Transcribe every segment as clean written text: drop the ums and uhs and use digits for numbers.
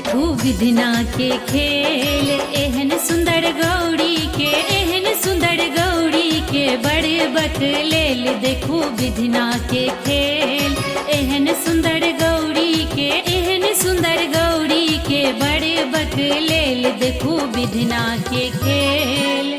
देखू विधना के खेल, एहन सुंदर गौरी के, एहन सुंदर गौरी के बड़े बकलेल। देखू विधना के खेल, एहन सुंदर गौरी के, एहन सुंदर गौरी के बड़े बकलेल। देखू विधना के खेल।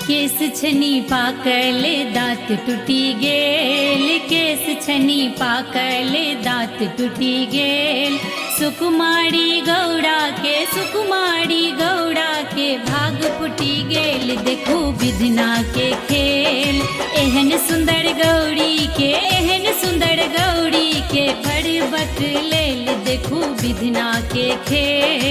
केस छनी पाकल दांत टूटी गेल, केस छनी पाकल दांत टूटी गेल। सुकुमारी गौड़ा के, सुकुमारी गौड़ा के भाग फूटी गेल। देखू विधना के खेल, एहन सुंदर गौरी के, एहन सुंदर गौरी के बड़ बकलेल। देखू विधना के खेल।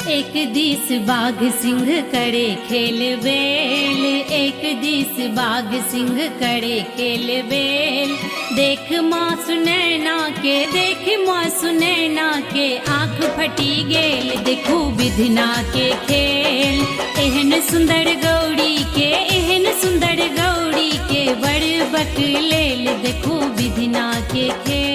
एक दिस बाघ सिंह करे खेल बेल, एक दिस बाघ सिंह करे खेल बेल। देख माँ सुनैना के, देख माँ सुनैना के आँख फटी गेल। देखू विधना के खेल, एहन सुंदर गौरी के, एहन सुंदर गौरी के बड़ बकलेल। देखू विधना के खेल।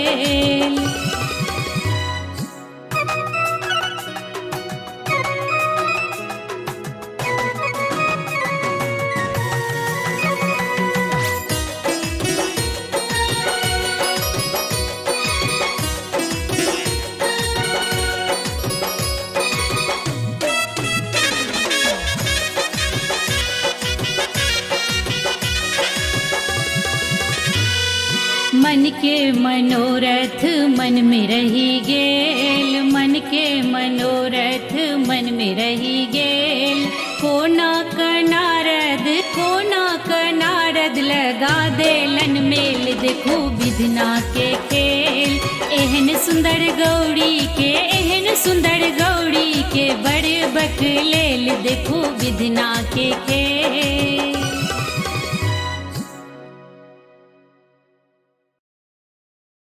मन के मनोरथ मन में रही गेल, मन के मनोरथ मन में रही गेल। कोना का नारद, कोना का नारद लगा देलन मेल। देखू विधना के खेल, एहन सुंदर गौरी के, एहन सुंदर गौरी के बड़ बकलेल। देखू विधना के खेल।